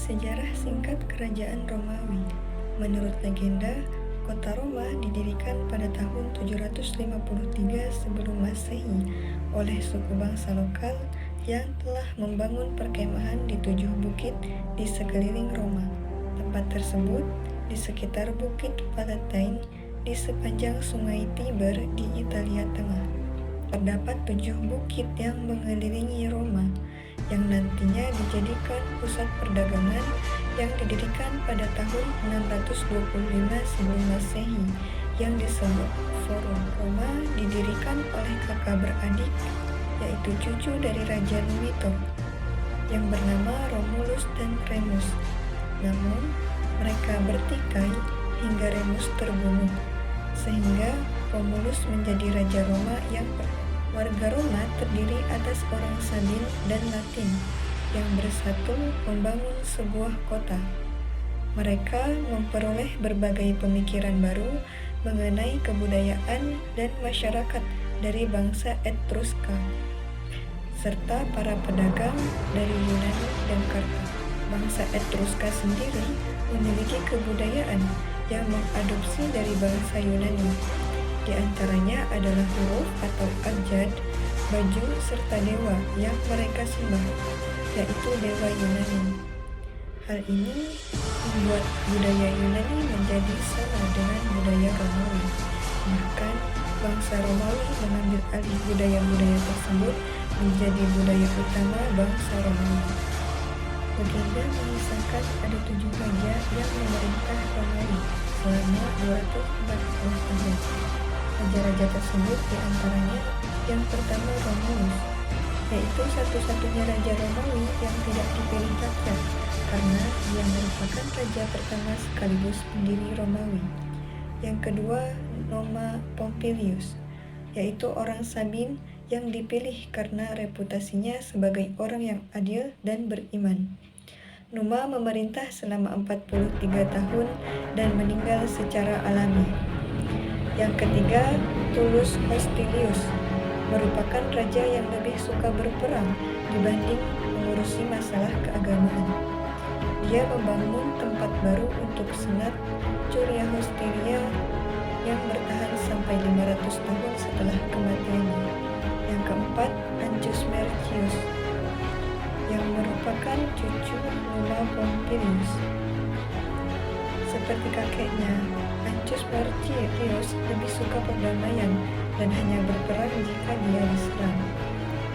Sejarah singkat Kerajaan Romawi. Menurut legenda, kota Roma didirikan pada tahun 753 sebelum Masehi oleh suku bangsa lokal yang telah membangun perkemahan di 7 bukit di sekeliling Roma. Tempat tersebut di sekitar Bukit Palatine di sepanjang Sungai Tiber di Italia Tengah. Terdapat 7 bukit yang mengelilingi Roma, yang nantinya dijadikan pusat perdagangan yang didirikan pada tahun 625 sebelum Masehi yang disebut Forum. Roma didirikan oleh kakak beradik, yaitu cucu dari Raja Numitor, yang bernama Romulus dan Remus. Namun, mereka bertikai hingga Remus terbunuh, sehingga Romulus menjadi Raja Roma yang warga Roma terdiri atas orang Sabin dan Latin yang bersatu membangun sebuah kota. Mereka memperoleh berbagai pemikiran baru mengenai kebudayaan dan masyarakat dari bangsa Etruska, serta para pedagang dari Yunani dan Karta. Bangsa Etruska sendiri memiliki kebudayaan yang mengadopsi dari bangsa Yunani. Di antaranya adalah huruf atau abjad, baju, serta dewa yang mereka sembah, yaitu dewa Yunani. Hal ini membuat budaya Yunani menjadi sama dengan budaya Romawi. Bahkan, bangsa Romawi mengambil alih budaya-budaya tersebut menjadi budaya utama bangsa Romawi. Legenda mengisahkan ada 7 raja yang memerintah Romawi selama 240 tahun. Raja-raja tersebut diantaranya yang pertama Romulus, yaitu satu-satunya raja Romawi yang tidak dipilih rakyat karena dia merupakan raja pertama sekaligus pendiri Romawi. Yang kedua Numa Pompilius, yaitu orang Sabin yang dipilih karena reputasinya sebagai orang yang adil dan beriman. Numa memerintah selama 43 tahun dan meninggal secara alami. Yang ketiga, Tullus Hostilius, merupakan raja yang lebih suka berperang dibanding mengurusi masalah keagamaan. Dia membangun tempat baru untuk senat Curia Hostilia yang bertahan sampai 500 tahun setelah kematiannya. Yang keempat, Ancus Marcius, yang merupakan cucu Numa Pompilius. Seperti kakeknya, Ancus Marcius lebih suka perdamaian dan hanya berperang jika dia diserang.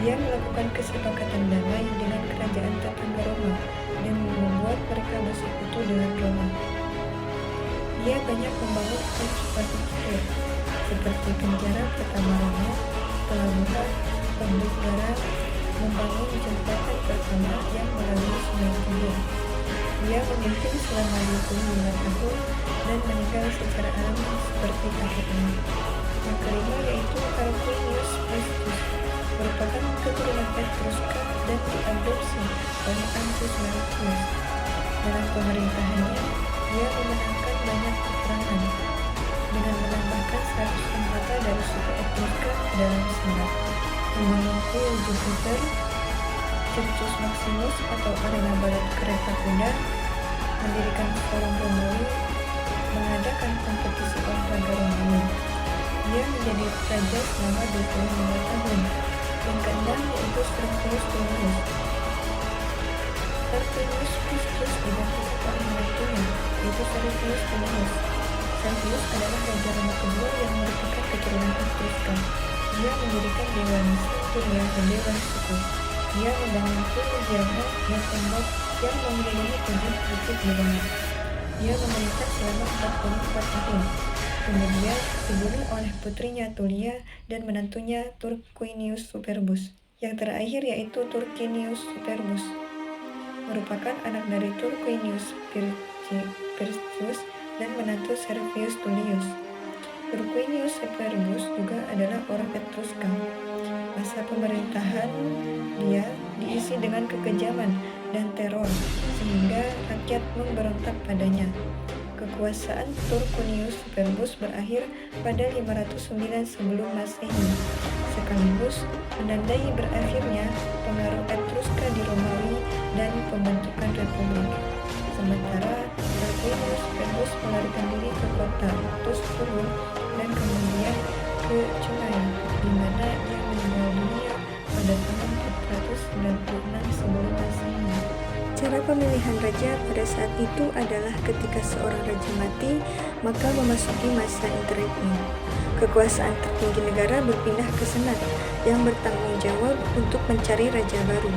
Dia melakukan kesepakatan damai dengan kerajaan tetangga Roma dan membuat mereka bersekutu dengan Roma. Dia banyak membangun infrastruktur seperti penjara pertama Roma, pelabuhan, pabrik garam, membangun jembatan pertama yang melalui Sungai Tiber. Dia memimpin selama 25 tahun dan meninggal secara alami seperti kakeknya. Yang kelima yaitu Tarquinius Priscus, merupakan keturunan Etruska dan diadopsi oleh Ancus Marcius. Dalam pemerintahannya, dia memenangkan banyak peperangan dengan menambahkan 100 anggota dari suku Etruska dalam senat, membangun kuil Jupiter, Circus Maximus atau arena balap kereta kuda, mendirikan forum Romawi, mengadakan kompetisi olahraga Romawi. Dia menjadi raja selama 25 tahun. Yang keenam yaitu Servius Tullius. Tarquinius Priscus dibantu oleh menantunya, yaitu Servius Tullius. Servius adalah raja Roma kedua yang merupakan keturunan Etruska. Dia mendirikan dewa Turia dan dewa suku. Dia membangun kuil Diana yang tembok yang mengelilingi 7 bukit di Roma. Dia memerintah selama 44 tahun. Kemudian dibunuh oleh putrinya Tullia dan menantunya Turquinius Superbus. Yang terakhir yaitu Turquinius Superbus, merupakan anak dari Turquinius Priscus dan menantu Servius Tullius. Turquinius Superbus juga adalah orang Etruska. Masa pemerintahan dia diisi dengan kekejaman dan teror, sehingga rakyat memberontak padanya. Kekuasaan Turquinius Superbus berakhir pada 509 sebelum Masehi, sekaligus menandai berakhirnya pengaruh Etruska di Romawi dan pembentukan republik. Sementara Tarquinius Fergus melarikan diri ke kota Tusculum dan kemudian ke Cumae, di mana ia meninggal dunia pada tahun 496 sebelum Masehi. Cara pemilihan raja pada saat itu adalah ketika seorang raja mati, maka memasuki masa interregnum. Kekuasaan tertinggi negara berpindah ke senat yang bertanggung jawab untuk mencari raja baru.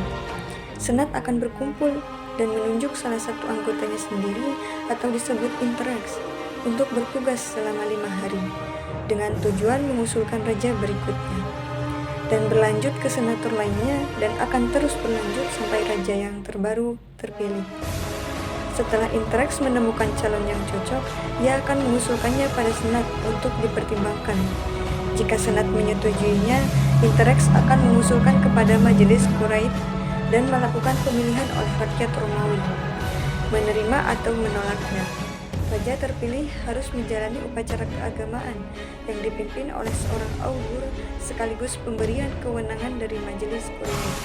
Senat akan berkumpul dan menunjuk salah satu anggotanya sendiri atau disebut interrex untuk bertugas selama 5 hari dengan tujuan mengusulkan raja berikutnya, dan berlanjut ke senator lainnya dan akan terus berlanjut sampai raja yang terbaru terpilih. Setelah interrex menemukan calon yang cocok, ia akan mengusulkannya pada senat untuk dipertimbangkan. Jika senat menyetujuinya, interrex akan mengusulkan kepada majelis Kuraid dan melakukan pemilihan oleh rakyat Romawi, menerima atau menolaknya. Raja terpilih harus menjalani upacara keagamaan yang dipimpin oleh seorang augur sekaligus pemberian kewenangan dari majelis Kuraid.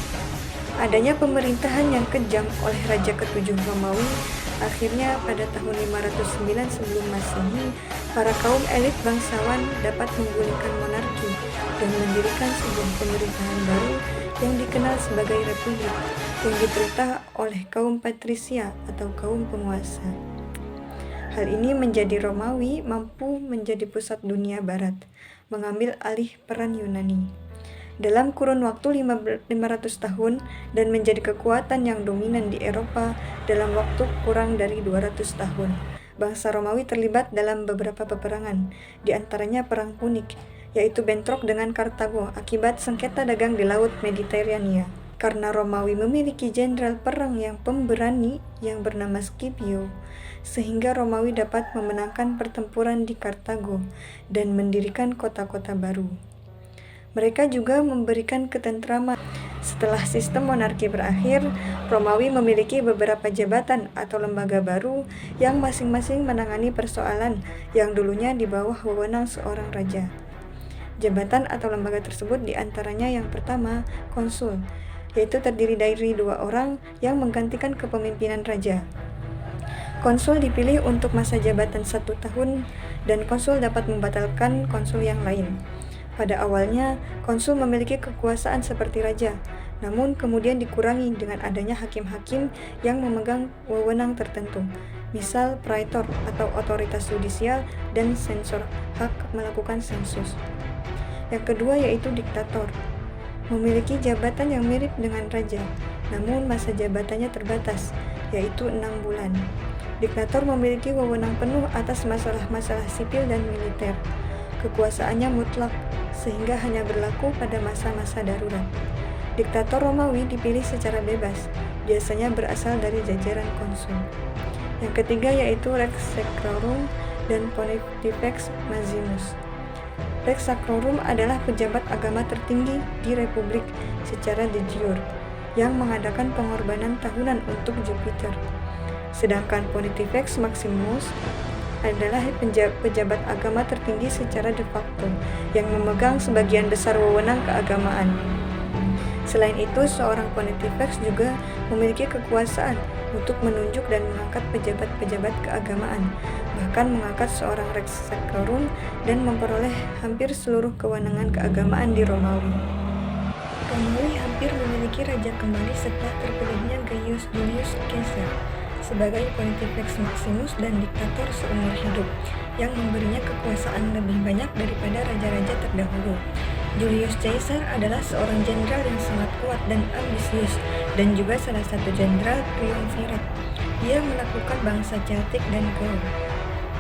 Adanya pemerintahan yang kejam oleh Raja ke-7 Romawi, akhirnya pada tahun 509 sebelum Masehi, para kaum elit bangsawan dapat menggulingkan monarki dan mendirikan sebuah pemerintahan baru yang dikenal sebagai republik, yang diperintah oleh kaum patrisia atau kaum penguasa. Hal ini menjadi Romawi mampu menjadi pusat dunia barat, mengambil alih peran Yunani dalam kurun waktu 500 tahun dan menjadi kekuatan yang dominan di Eropa dalam waktu kurang dari 200 tahun. Bangsa Romawi terlibat dalam beberapa peperangan, di antaranya Perang Punik, yaitu bentrok dengan Kartago akibat sengketa dagang di Laut Mediterania. Karena Romawi memiliki jenderal perang yang pemberani yang bernama Scipio, sehingga Romawi dapat memenangkan pertempuran di Kartago dan mendirikan kota-kota baru. Mereka juga memberikan ketentraman. Setelah sistem monarki berakhir, Romawi memiliki beberapa jabatan atau lembaga baru yang masing-masing menangani persoalan yang dulunya di bawah wewenang seorang raja. Jabatan atau lembaga tersebut diantaranya yang pertama, konsul, yaitu terdiri dari 2 orang yang menggantikan kepemimpinan raja. Konsul dipilih untuk masa jabatan 1 tahun dan konsul dapat membatalkan konsul yang lain. Pada awalnya, konsul memiliki kekuasaan seperti raja, namun kemudian dikurangi dengan adanya hakim-hakim yang memegang wewenang tertentu, misal praetor atau otoritas yudisial dan sensor, hak melakukan sensus. Yang kedua yaitu diktator, memiliki jabatan yang mirip dengan raja, namun masa jabatannya terbatas, yaitu 6 bulan. Diktator memiliki wewenang penuh atas masalah-masalah sipil dan militer. Kekuasaannya mutlak, sehingga hanya berlaku pada masa-masa darurat. Diktator Romawi dipilih secara bebas, biasanya berasal dari jajaran konsul. Yang ketiga yaitu Rex Sacrorum dan Pontifex Maximus. Rex Sacrorum adalah pejabat agama tertinggi di Republik secara de jure, yang mengadakan pengorbanan tahunan untuk Jupiter. Sedangkan Pontifex Maximus adalah pejabat agama tertinggi secara de facto yang memegang sebagian besar wewenang keagamaan. Selain itu, seorang pontifex juga memiliki kekuasaan untuk menunjuk dan mengangkat pejabat-pejabat keagamaan, bahkan mengangkat seorang rex sacrorum dan memperoleh hampir seluruh kewenangan keagamaan di Romawi. Romawi hampir memiliki raja kembali setelah terpilihnya Gaius Julius Caesar sebagai Pontifex Maximus dan diktator seumur hidup, yang memberinya kekuasaan lebih banyak daripada raja-raja terdahulu. Julius Caesar adalah seorang jenderal yang sangat kuat dan ambisius, dan juga salah satu jenderal triumvirat. Ia menaklukkan bangsa Celtic dan Gaul.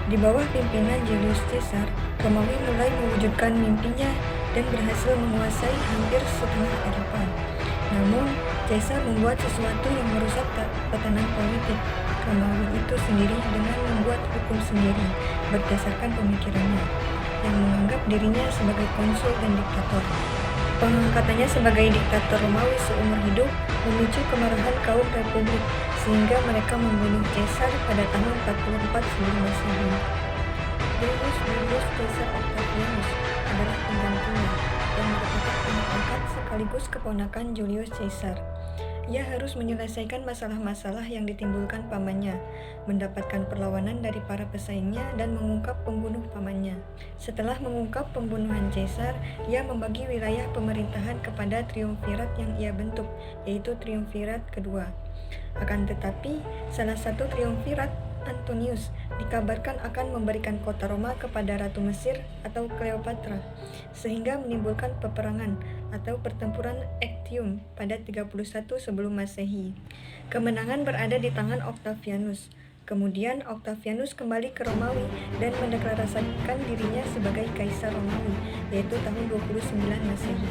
Di bawah pimpinan Julius Caesar, Romawi mulai mewujudkan mimpinya dan berhasil menguasai hampir setengah Eropa. Namun, Caesar membuat sesuatu yang merusak tatanan politik Romawi itu sendiri dengan membuat hukum sendiri berdasarkan pemikirannya, yang menganggap dirinya sebagai konsul dan diktator. Pengangkatannya sebagai diktator Romawi seumur hidup memicu kemarahan kaum republik, sehingga mereka membunuh Caesar pada tahun 44 sebelum Masehi. Gaius Julius Caesar Octavianus adalah penggantinya, yang merupakan anak angkat sekaligus keponakan Julius Caesar. Ia harus menyelesaikan masalah-masalah yang ditimbulkan pamannya, mendapatkan perlawanan dari para pesaingnya, dan mengungkap pembunuh pamannya. Setelah mengungkap pembunuhan Caesar, ia membagi wilayah pemerintahan kepada triumvirat yang ia bentuk, yaitu triumvirat kedua. Akan tetapi, salah satu triumvirat, Antonius, dikabarkan akan memberikan kota Roma kepada Ratu Mesir atau Cleopatra, sehingga menimbulkan peperangan atau pertempuran Actium pada 31 sebelum Masehi. Kemenangan berada di tangan Octavianus. Kemudian Octavianus kembali ke Romawi dan mendeklarasikan dirinya sebagai Kaisar Romawi, yaitu tahun 29 Masehi,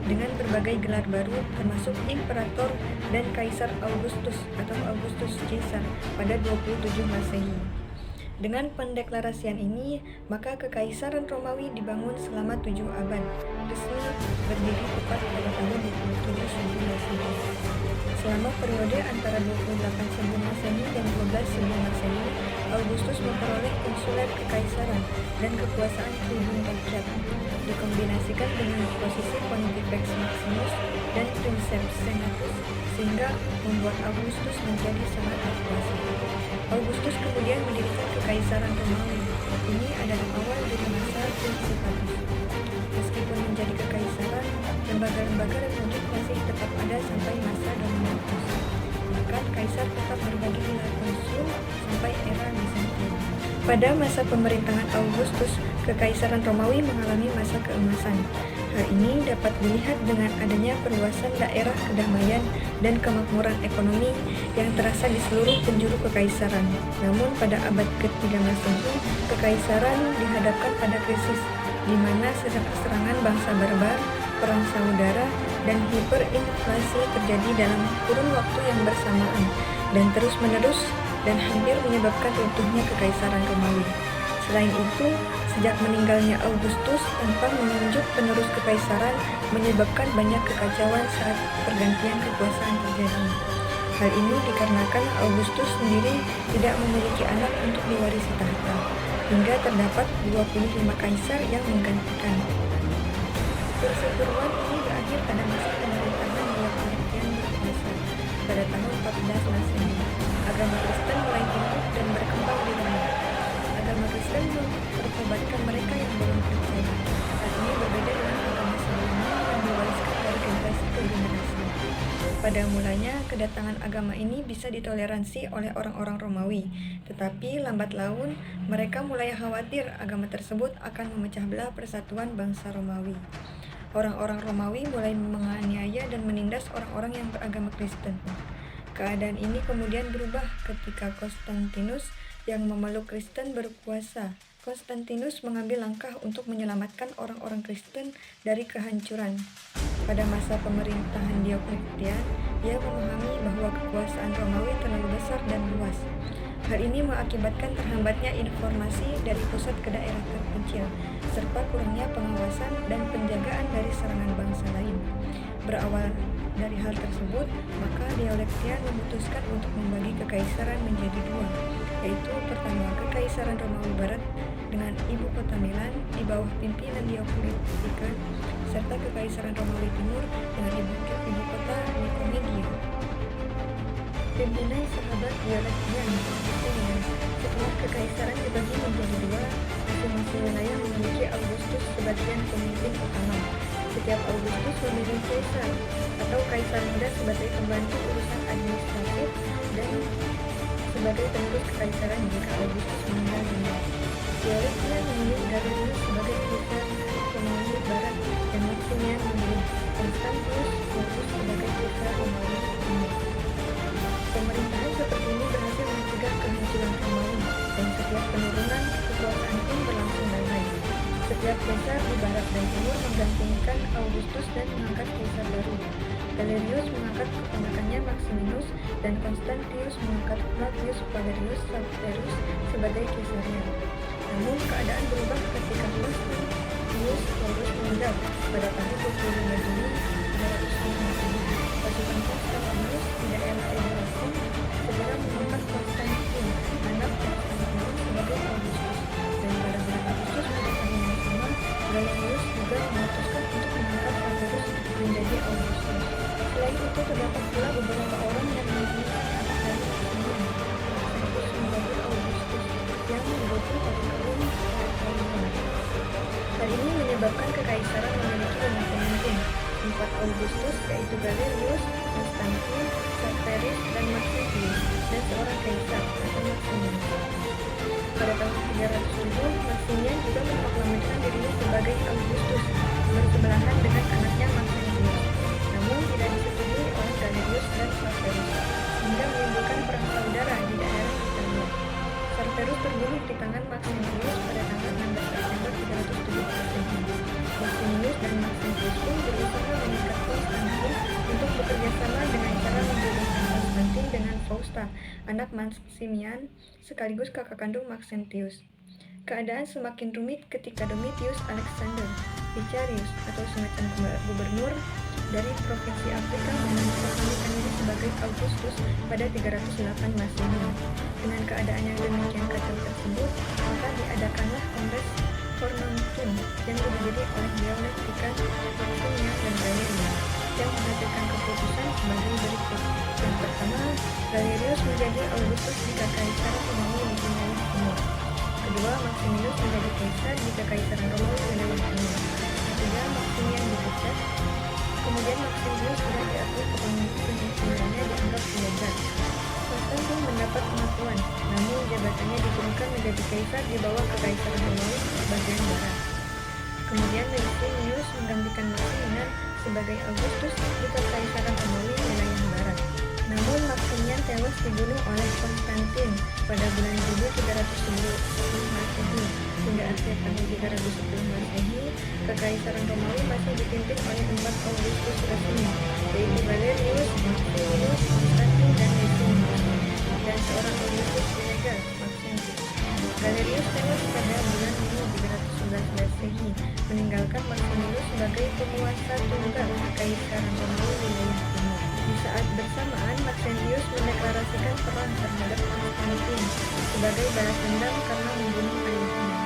dengan berbagai gelar baru termasuk Imperator dan Kaisar Augustus atau Augustus Caesar pada 27 Masehi. Dengan pendeklarasian ini, maka Kekaisaran Romawi dibangun selama 7 abad, resmi berdiri tepat pada tahun 27 sebelum Masehi. Selama periode antara 28 sebelum Masehi dan 12 sebelum Masehi, Augustus memperoleh konsuler kekaisaran dan kekuasaan tribun rakyat, dikombinasikan dengan posisi Pontifex Maximus dan Princeps Senatus, sehingga membuat Augustus menjadi sangat berkuasa. Augustus kemudian mendirikan Kekaisaran Romawi. Ini adalah awal dari masa Princepatus. Meskipun menjadi kekaisaran, lembaga-lembaga republik masih tetap ada sampai masa Dominatus. Bahkan kaisar tetap berbagi gelar konsul sampai era Bizantium. Pada masa pemerintahan Augustus, Kekaisaran Romawi mengalami masa keemasan. Hal ini dapat dilihat dengan adanya perluasan daerah kedamaian dan kemakmuran ekonomi yang terasa di seluruh penjuru kekaisaran. Namun pada abad ke-3 Masehi, kekaisaran dihadapkan pada krisis, di mana serangan bangsa barbar, perang saudara, dan hiperinflasi terjadi dalam kurun waktu yang bersamaan dan terus-menerus dan hampir menyebabkan runtuhnya Kekaisaran Romawi. Selain itu, sejak meninggalnya Augustus tanpa menunjuk penerus kekaisaran menyebabkan banyak kekacauan saat pergantian kekuasaan terjadi. Hal ini dikarenakan Augustus sendiri tidak memiliki anak untuk diwarisi tahta, hingga terdapat 25 kaisar yang menggantikan. Perseteruan ini berakhir pada masa pemerintahan Diocletian berkuasa pada tahun 14 Masehi. Agama Kristen mulai tumbuh dan berkembang di Roma. Agama Kristen mempertobatkan mereka yang belum percaya. Saat ini berbeda dengan agama sebelumnya yang diwariskan dari generasi ke generasi. Pada mulanya, kedatangan agama ini bisa ditoleransi oleh orang-orang Romawi, tetapi lambat laun mereka mulai khawatir agama tersebut akan memecah belah persatuan bangsa Romawi. Orang-orang Romawi mulai menganiaya dan menindas orang-orang yang beragama Kristen. Keadaan ini kemudian berubah ketika Konstantinus yang memeluk Kristen berkuasa. Konstantinus mengambil langkah untuk menyelamatkan orang-orang Kristen dari kehancuran. Pada masa pemerintahan Diocletian, ia memahami bahwa kekuasaan Romawi terlalu besar dan luas. Hal ini mengakibatkan terhambatnya informasi dari pusat ke daerah terpencil, serta kurangnya pengawasan dan penjagaan dari serangan bangsa lain. Berawal dari hal tersebut, maka Diocletian memutuskan untuk membagi kekaisaran menjadi dua, yaitu pertama Kekaisaran Romawi Barat dengan ibu kota Milan di bawah pimpinan Diocletian, serta Kekaisaran Romawi Timur dengan ibu kota Nikomedia. Pimpinan sahabat Diocletian, setelah kekaisaran dibagi menjadi dua, masing-masing wilayah memiliki Augustus sebagai pemimpin utama. Setiap Augustus memilih Caesar atau kaisar muda sebagai pembantu urusan administratif dan sebagai penerus kekaisaran jika Augustus meninggal dunia. Diocletian memilih Galerius sebagai kaisar Romawi Barat dan Maximian memilih Constantius sebagai kaisar Romawi Timur. Pemerintahan seperti ini berhasil mencegah kehancuran Romawi, dan setiap penurunan kekuasaan pun berlangsung damai. Setiap kaisar di barat dan timur menggantikan Augustus dan mengangkat kaisar baru. Galerius mengangkat keponakannya Maximinus dan Constantius mengangkat Flavius Valerius Severus sebagai kaisarnya. Namun keadaan berubah ketika Constantius Chlorus meninggal pada tahun 25 Juni 350. Pasukan Constantius di daerah Eurasia segera mengangkat Konstantin, anak Constantius, sebagai Augustus, dan pada bulan Agustus pada tahun yang sama, Galerius juga memutuskan untuk mengangkat Severus menjadi Augustus. Selain itu terdapat pula beberapa kekaisaran memiliki 5 pemimpin, 4 Augustus yaitu Galerius, Konstantin, Severus, dan Maxentius, dan seorang kaisar atau Maximian. Pada tahun 307, Maximian juga memproklamirkan dirinya sebagai Augustus, bersebelahan dengan anaknya Maxentius, namun tidak disetujui oleh Galerius dan Severus, sehingga menimbulkan perang saudara di daerah Italia. Severus terbunuh di tangan Maxentius pada tanggal 16 September 307 Masehi. Maximius dan Maxentius pun berusaha mengikat Konstantin untuk bekerja sama dengan cara membunuhkan Konstantin dengan Fausta, anak Maximian sekaligus kakak kandung Maxentius. Keadaan semakin rumit ketika Domitius Alexander Vicarius atau semacam gubernur dari provinsi Afrika memproklamirkan diri sebagai Augustus pada 308 Masehi. Dengan keadaan yang demikian kacau tersebut, maka diadakanlah Kongres Fornontum yang dihadiri oleh Dionysius, Maximian, dan Galerius yang menghasilkan keputusan sebagai berikut. Yang pertama, Galerius menjadi Augustus di Kekaisaran Romawi di wilayah timur. Kedua, Maximius menjadi kaisar di Kekaisaran Romawi wilayah timur. Ketiga, Maximian dipecat. Kemudian Maxentius sudah diakui kepemimpinan-nya dianggap ilegal. Konstantin mendapat pengakuan, namun jabatannya diturunkan menjadi kaisar di bawah Kekaisaran Romawi bagian barat. Kemudian Licinius menggantikan Maximian sebagai Augustus di Kekaisaran Romawi wilayah barat. Namun Maximian tewas dibunuh oleh Konstantin pada bulan Juli 310 Masehi. Hingga akhir tahun 310 Masehi, Kekaisaran Romawi masih dipimpin oleh 4 Augustus resmi, yaitu Galerius, Maximius, Konstantin, dan Licinius, dan seorang Augustus ilegal, Maxentius. Galerius tewas pada bulan Juni 311 Masehi, meninggalkan Maximius sebagai penguasa tunggal Kekaisaran Romawi wilayah timur. Di saat bersamaan, Maxentius mendeklarasikan perang terhadap Konstantin sebagai balas dendam karena membunuh ayahnya.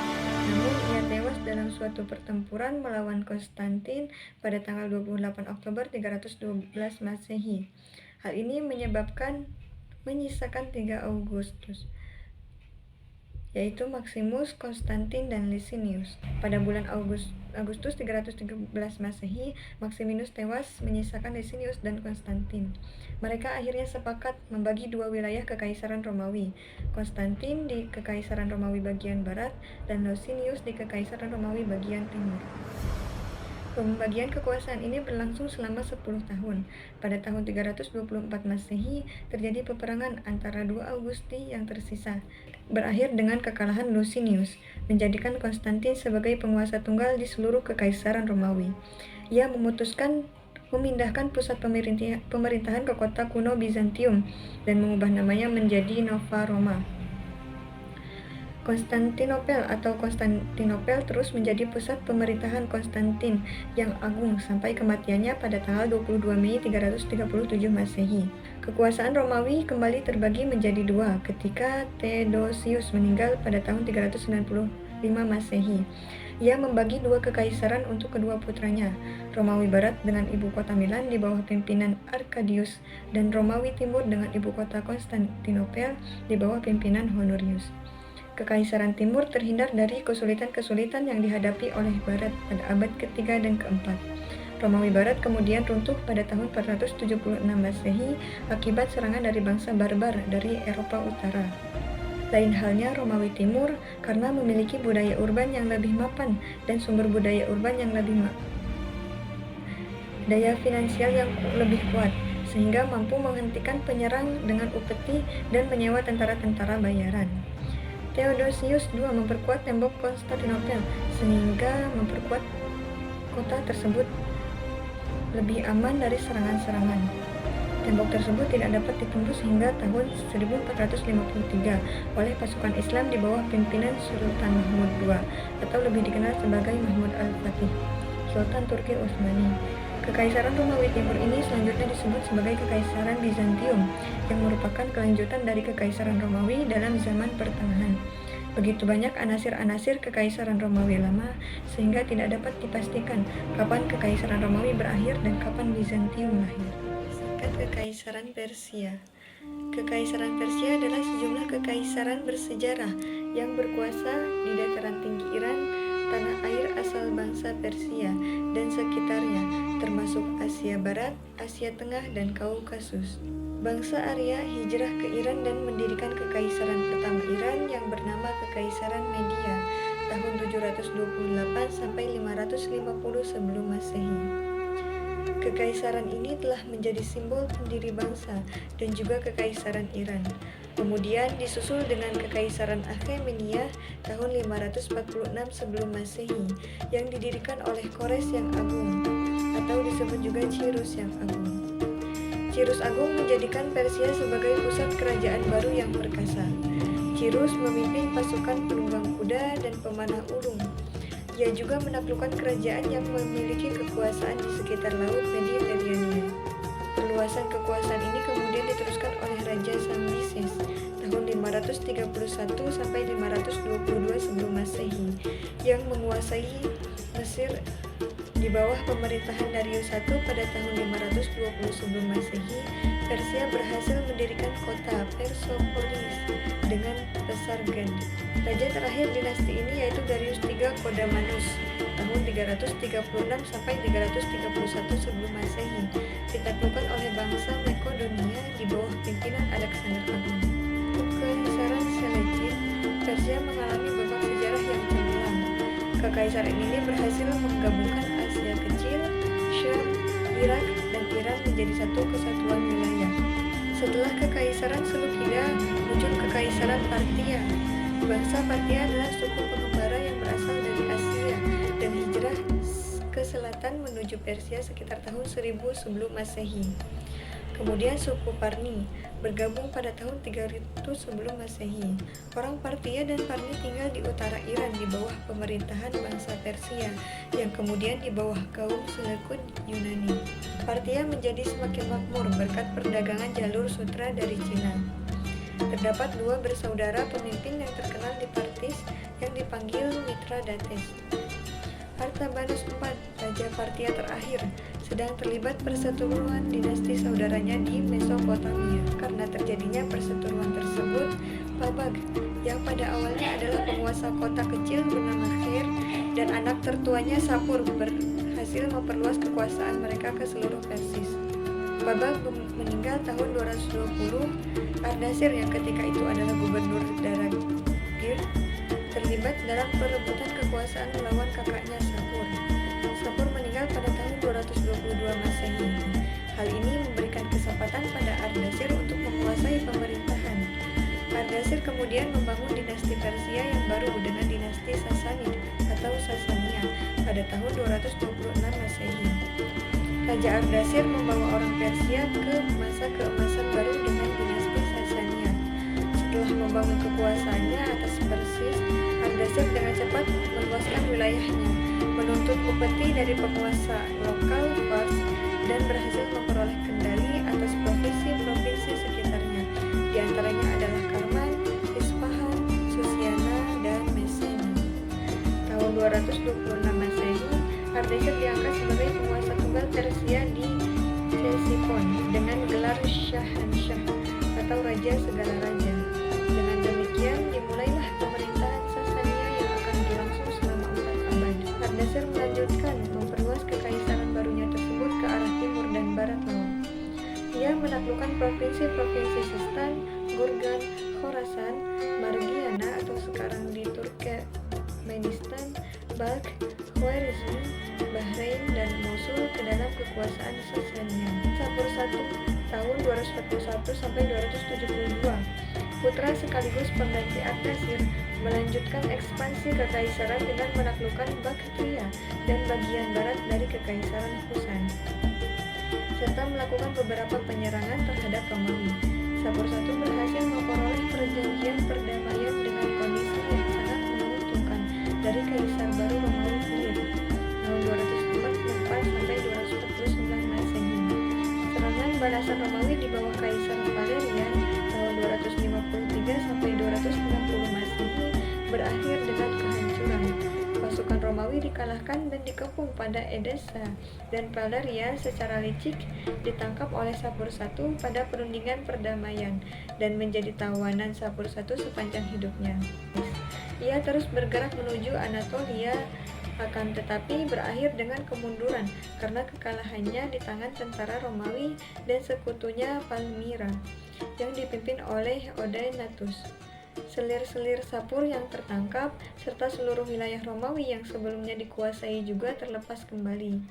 Namun ia tewas dalam suatu pertempuran melawan Konstantin pada tanggal 28 Oktober 312 Masehi. Hal ini menyisakan 3 Augustus, yaitu Maximus, Konstantin, dan Licinius. Pada bulan Agustus 313 Masehi, Maximinus tewas menyisakan Licinius dan Konstantin. Mereka akhirnya sepakat membagi 2 wilayah Kekaisaran Romawi, Konstantin di Kekaisaran Romawi bagian barat dan Licinius di Kekaisaran Romawi bagian timur. Pembagian kekuasaan ini berlangsung selama 10 tahun. Pada tahun 324 Masehi, terjadi peperangan antara 2 Augusti yang tersisa, berakhir dengan kekalahan Licinius, menjadikan Konstantin sebagai penguasa tunggal di seluruh Kekaisaran Romawi. Ia memutuskan memindahkan pusat pemerintahan ke kota kuno Bizantium dan mengubah namanya menjadi Nova Roma. Konstantinopel atau Konstantinopel terus menjadi pusat pemerintahan Konstantin yang agung sampai kematiannya pada tanggal 22 Mei 337 Masehi. Kekuasaan Romawi kembali terbagi menjadi 2 ketika Theodosius meninggal pada tahun 395 Masehi. Ia membagi 2 kekaisaran untuk kedua putranya, Romawi Barat dengan ibu kota Milan di bawah pimpinan Arcadius, dan Romawi Timur dengan ibu kota Konstantinopel di bawah pimpinan Honorius. Kekaisaran Timur terhindar dari kesulitan-kesulitan yang dihadapi oleh Barat pada abad ke-3 dan ke-4. Romawi Barat kemudian runtuh pada tahun 476 Masehi akibat serangan dari bangsa barbar dari Eropa Utara. Lain halnya Romawi Timur karena memiliki budaya urban yang lebih mapan dan sumber budaya urban yang lebih daya finansial yang lebih kuat, sehingga mampu menghentikan penyerang dengan upeti dan menyewa tentara-tentara bayaran. Theodosius II memperkuat tembok Konstantinopel sehingga memperkuat kota tersebut lebih aman dari serangan-serangan. Tembok tersebut tidak dapat ditembus hingga tahun 1453 oleh pasukan Islam di bawah pimpinan Sultan Mahmud II atau lebih dikenal sebagai Mahmud Al-Fatih, Sultan Turki Utsmani. Kekaisaran Romawi Timur ini selanjutnya disebut sebagai Kekaisaran Bizantium yang merupakan kelanjutan dari Kekaisaran Romawi dalam zaman pertengahan. Begitu banyak anasir-anasir Kekaisaran Romawi lama sehingga tidak dapat dipastikan kapan Kekaisaran Romawi berakhir dan kapan Bizantium lahir. Kekaisaran Persia. Kekaisaran Persia adalah sejumlah kekaisaran bersejarah yang berkuasa di dataran tinggi Iran tanah air asal bangsa Persia dan sekitarnya, termasuk Asia Barat, Asia Tengah, dan Kaukasus. Bangsa Arya hijrah ke Iran dan mendirikan kekaisaran pertama Iran yang bernama Kekaisaran Media tahun 728 sampai 550 sebelum Masehi. Kekaisaran ini telah menjadi simbol pendiri bangsa dan juga Kekaisaran Iran. Kemudian disusul dengan Kekaisaran Achaemenida tahun 546 sebelum Masehi yang didirikan oleh Kores yang Agung atau disebut juga Cyrus yang Agung. Cyrus Agung menjadikan Persia sebagai pusat kerajaan baru yang perkasa. Cyrus memimpin pasukan penunggang kuda dan pemanah ulung. Ia juga menaklukkan kerajaan yang memiliki kekuasaan di sekitar laut Mediterania. Perluasan kekuasaan ini kemudian diteruskan oleh Raja Cambyses tahun 531 sampai 522 sebelum Masehi yang menguasai Mesir di bawah pemerintahan Darius I pada tahun 520 sebelum Masehi. Persia berhasil mendirikan kota Persepolis dengan Pasargad. Raja terakhir dinasti ini yaitu Darius III Kodamanus tahun 336 sampai 331 sebelum Masehi, ditaklukkan oleh bangsa Makedonia di bawah pimpinan Alexander Agung. Kekaisaran Seleucid, Persia mengalami babak sejarah yang cemerlang. Kekaisaran ini berhasil menggabungkan Asia Kecil, Syam, Irak, dan Iran menjadi satu kesatuan wilayah. Setelah Kekaisaran Seleucida, muncul Kekaisaran Parthia. Bangsa Parthia adalah suku pengembara yang berasal dari Asia dan hijrah ke selatan menuju Persia sekitar tahun 1000 sebelum Masehi. Kemudian suku Parni bergabung pada tahun 300 sebelum Masehi. Orang Parthia dan Parni tinggal di utara Iran di bawah pemerintahan bangsa Persia yang kemudian di bawah kaum Seleucid Yunani. Parthia menjadi semakin makmur berkat perdagangan jalur sutra dari Cina. Terdapat dua bersaudara pemimpin yang terkenal di Parthis yang dipanggil Mitradates. Artabanus IV, Raja Parthia terakhir, sedang terlibat perseteruan dinasti saudaranya di Mesopotamia. Karena terjadinya perseteruan tersebut, Babag, yang pada awalnya adalah penguasa kota kecil bernama Kher, dan anak tertuanya Sapur berhasil memperluas kekuasaan mereka ke seluruh Persis. Babag meninggal tahun 220. Ardashir yang ketika itu adalah gubernur Daragir terlibat dalam perebutan kekuasaan melawan kakaknya Sapur. Sapur meninggal pada tahun 222 Masehi. Hal ini memberikan kesempatan pada Ardashir untuk menguasai pemerintahan. Ardashir kemudian membangun dinasti Persia yang baru dengan dinasti Sasanid atau Sasania pada tahun 226 Masehi. Raja Ardashir membawa orang Persia ke masa keemasan baru dengan dinasti Sasania. Setelah membangun kekuasaannya atas Persis, Ardashir dengan cepat meluaskan wilayahnya, menuntut upeti dari penguasa lokal Fars, dan berhasil memperoleh kendali atas provinsi-provinsi sekitarnya. Di antaranya adalah Karman, Isfahan, Susiana, dan Mesena. Tahun 226 Masehi, Ardashir diangkat sebagai penguasa tunggal Persia di Ctesiphon dengan gelar Shahanshah atau Raja Segala Raja. Dengan demikian dimulailah pemerintahan Sasania yang akan berlangsung selama 4 abad. Ardashir melanjutkan memperluas kekaisaran barunya tersebut ke arah timur dan barat laut. Ia menaklukkan provinsi-provinsi Sistan, Gurgan, Khorasan, Margiana atau sekarang di Turkmenistan, Balkh, Khwarezm, Bahrain, dan Mosul ke dalam kekuasaan Sasania. Sapur I tahun 241 sampai 272, putra sekaligus pengganti Ardashir, melanjutkan ekspansi kekaisaran dengan menaklukkan Baktria dan bagian barat dari kekaisaran Kusan, serta melakukan beberapa penyerangan terhadap Romawi. Sapur I berhasil memperoleh perjanjian perdamaian dengan kondisi yang sangat menguntungkan dari Kaisar baru Romawi Philip tahun 244 sampai 249 Masehi. Serangan balasan Romawi di bawah Kaisar Valerian tahun 253 sampai 260 Masehi berakhir dengan kehancuran. Pasukan Romawi dikalahkan dan dikepung pada Edessa, dan Valerian secara licik ditangkap oleh Sapur I pada perundingan perdamaian dan menjadi tawanan Sapur I sepanjang hidupnya. Ia terus bergerak menuju Anatolia, akan tetapi berakhir dengan kemunduran karena kekalahannya di tangan tentara Romawi dan sekutunya Palmyra yang dipimpin oleh Odaenathus. Selir-selir Sapur yang tertangkap serta seluruh wilayah Romawi yang sebelumnya dikuasai juga terlepas kembali.